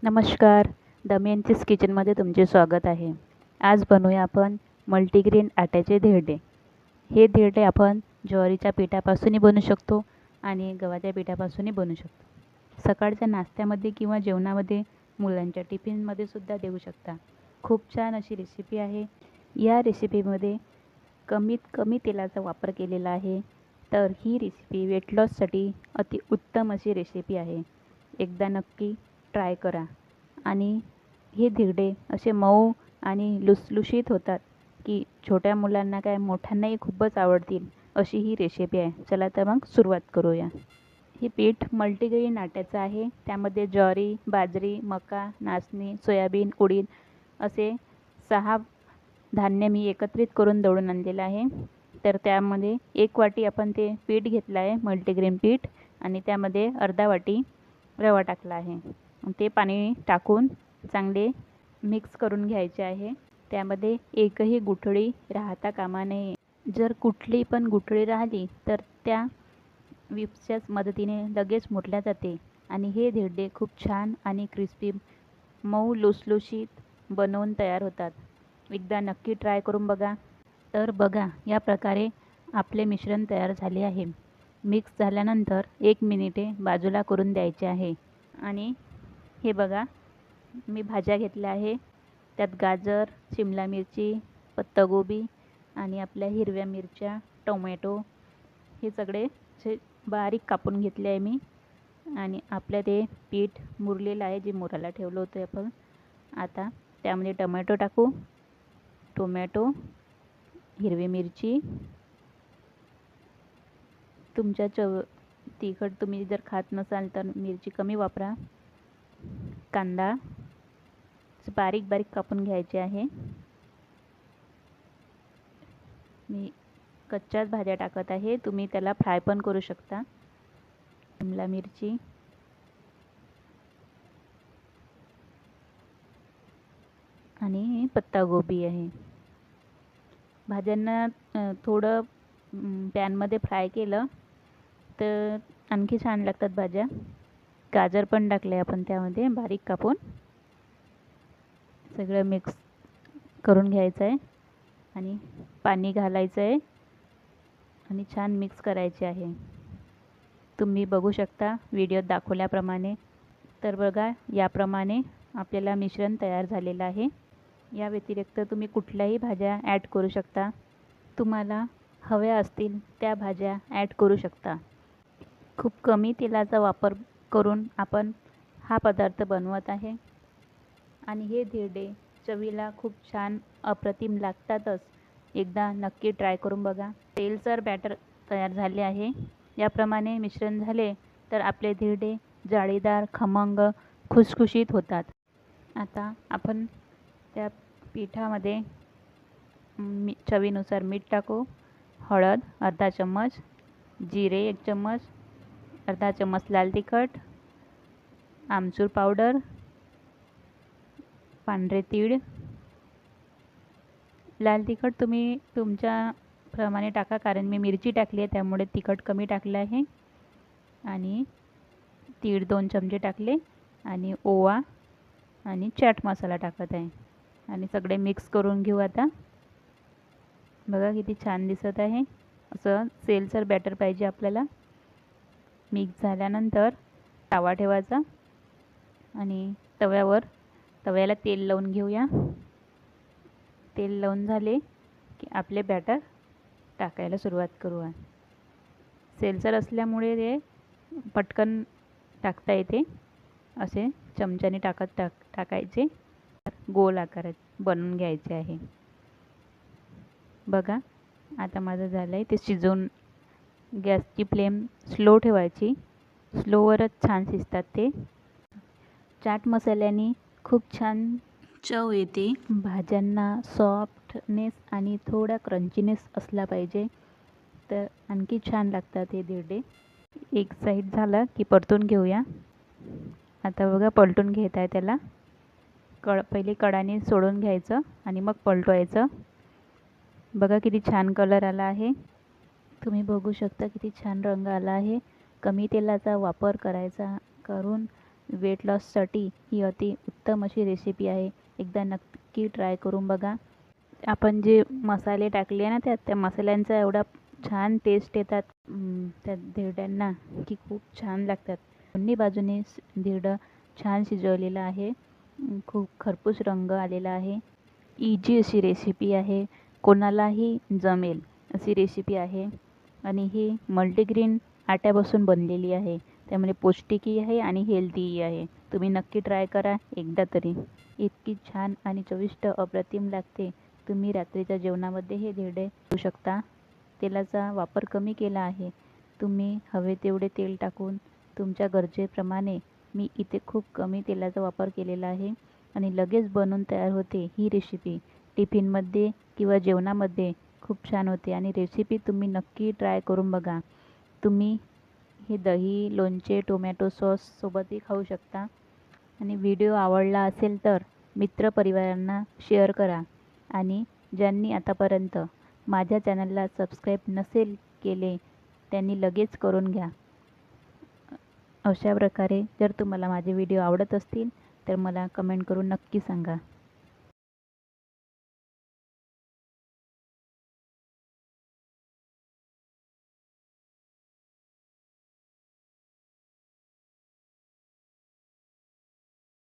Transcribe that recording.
नमस्कार, दमयंतीज किचनमध्ये तुमचे स्वागत आहे. आज बनवूया आपण मल्टीग्रेन आट्याचे धिरडे. हे धिरडे आपण ज्वारीच्या पिठापासूनही बनवू शकतो आणि गव्हाच्या पिठापासूनही बनवू शकतो. सकाळच्या नाश्त्यामध्ये किंवा जेवणामध्ये मुलांच्या टिफिनमध्ये सुद्धा देऊ शकता. खूप छान अशी रेसिपी आहे. या रेसिपीमध्ये कमीत कमी तेलाचा वापर केलेला आहे. तर ही रेसिपी वेट लॉससाठी अति उत्तम अशी रेसिपी आहे. एकदा नक्की ट्राय करा. आणि हे धिरडे असे मऊ आणि लुसलुशीत होतात की छोट्या मुलांना काय मोठ्यांनाही खूपच आवडतील अशी ही रेसिपी आहे. चला तर मग सुरुवात करूया. हे पीठ मल्टीग्रेन आट्याचं आहे. त्यामध्ये ज्वारी, बाजरी, मका, नाचणी, सोयाबीन, उडीद असे 6 धान्य मी एकत्रित करून दळून आणलेलं आहे. तर त्यामध्ये 1 वाटी आपण ते पीठ घेतलं आहे, मल्टीग्रेन पीठ, आणि त्यामध्ये अर्धा वाटी रवा टाकला आहे. ते पाणी टाकून चांगले मिक्स करून घ्यायचे आहे. त्यामध्ये एकही गुठळी राहता कामा नये. जर कुठली पण गुठळी राहिली तर त्या विप्सच्याच मदतीने लगेच मुरल्या जाते आणि हे धिरडे खूप छान आणि क्रिस्पी मऊ लुसलुशीत बनवून तयार होतात. एकदा नक्की ट्राय करून बघा. तर बघा, या प्रकारे आपले मिश्रण तयार झाले आहे. मिक्स झाल्यानंतर 1 मिनिटे बाजूला करून द्यायचे आहे. आणि हे बघा, मी भाज्या घेतल्या आहे. त्यात गाजर, शिमला मिरची, पत्तागोबी आणि आपल्या हिरव्या मिरच्या, टोमॅटो हे सगळे असे बारीक कापून घेतले आहे मी. आणि आपलं ते पीठ मुरलेलं आहे, जे मुरायला ठेवलं होतं आपण. आता त्यामध्ये टोमॅटो टाकू. टोमॅटो, हिरवी मिरची, तुमच्या तिखट तुम्ही जर खात नसाल तर मिरची कमी वापरा. कांदा बारीक बारीक कापून घ्यायचे आहे. मी कच्च्याच भाज्या टाकत आहे, तुम्ही त्याला फ्राय पण करू शकता. शिमला मिरची आणि पत्तागोबी आहे. भाज्यांना थोडं पॅनमध्ये फ्राय केलं तर आणखी छान लागतात भाज्या. गाजर पण टाकले आपण त्यामध्ये बारीक कापून. सगळं मिक्स करून घ्यायचं आहे आणि पाणी घालायचं आहे आणि छान मिक्स करायचे आहे. तुम्ही बघू शकता व्हिडिओत दाखवल्याप्रमाणे. तर बघा, याप्रमाणे आपल्याला मिश्रण तयार झालेलं आहे. या व्यतिरिक्त तुम्ही कुठल्याही भाज्या ॲड करू शकता. तुम्हाला हव्या असतील त्या भाज्या ॲड करू शकता. खूप कमी तेलाचा वापर करून आपण हा पदार्थ बनवत आहे आणि हे धिरडे चवीला खूप छान अप्रतिम लागतातच. एकदा नक्की ट्राय करून बघा. तेलसर बॅटर तयार झाले आहे. याप्रमाणे मिश्रण झाले तर आपले धिरडे जाळीदार, खमंग, खुसखुशीत होतात. आता आपण त्या पिठामध्ये चवीनुसार मीठ टाकू. हळद अर्धा चम्मच, जिरे 1 चम्मच, अर्धा चम्मच लाल तिखट, आमचूर पावडर, पांढरे तीळ. लाल तिखट तुम्ही तुमच्या प्रमाणे टाका, कारण मी मिरची टाकली आहे त्यामुळे तिखट कमी टाकलं आहे. आणि तीळ 2 चमचे टाकले आणि ओवा आणि चाट मसाला टाकत आहे आणि सगळे मिक्स करून घेऊ. आता बघा किती छान दिसत आहे. असं सेलसर बॅटर पाहिजे आपल्याला. मिक्स झाल्यानंतर तवा ठेवायचा आणि तव्याला तेल लावून घेऊया. तेल लावून झाले की आपले बॅटर टाकायला सुरुवात करूया. सेलसर असल्यामुळे ते पटकन टाकता येते. असे चमच्याने टाकायचे. गोल आकारात बनवून घ्यायचे आहे. बघा, आता माझं झालं आहे. ते शिजवून गॅसची फ्लेम स्लो ठेवायची. स्लोवरच छान शिजतात ते. चाट मसाल्याने खूप छान चव येते. भाज्यांना सॉफ्टनेस आणि थोडा क्रंचीनेस असला पाहिजे, तर आणखी छान लागतात हे धिरडे. एक साईड झाला की परतून घेऊया. आता बघा, पलटून घेत आहे त्याला. पहिले कडाने सोडून घ्यायचं आणि मग पलटवायचं. बघा किती छान कलर आला आहे. तुम्ही बघू शकता किती छान रंग आला आहे. कमी तेलाचा वापर करून वेट लॉससाठी ही अति उत्तम अशी रेसिपी आहे. एकदा नक्की ट्राय करून बघा. आपण जे मसाले टाकले ना त्या मसाल्यांचा एवढा छान टेस्ट येतात त्या धिरड्यांना की खूप छान लागतात. दोन्ही बाजूने धिरडं छान शिजवलेलं आहे. खूप खरपूस रंग आलेला आहे. इजी अशी रेसिपी आहे. कोणालाही जमेल अशी रेसिपी आहे आणि ही मल्टीग्रेन आट्यापासून बनलेली आहे. त्यामुळे पौष्टिकही आहे आणि हेल्दीही आहे. तुम्ही नक्की ट्राय करा एकदा तरी. इतकी छान आणि चविष्ट अप्रतिम लागते. तुम्ही रात्रीच्या जेवणामध्ये हे धिरडे खाऊ शकता. तेलाचा वापर कमी केला आहे. तुम्ही हवे तेवढे तेल टाकून तुमच्या गरजेप्रमाणे मी इथे खूप कमी तेलाचा वापर केलेला आहे आणि लगेच बनून तयार होते ही रेसिपी. टिफिनमध्ये किंवा जेवणामध्ये खूप छान होते आणि रेसिपी तुम्ही नक्की ट्राय करून बघा. तुम्ही हे दही, लोणचे, टोमॅटो सॉस सोबतही खाऊ शकता. आणि व्हिडिओ आवडला असेल तर मित्रपरिवारांना शेअर करा आणि ज्यांनी आतापर्यंत माझ्या चॅनलला सबस्क्राईब नसेल केले त्यांनी लगेच करून घ्या. अशा प्रकारे जर तुम्हाला माझे व्हिडिओ आवडत असतील तर मला कमेंट करून नक्की सांगा.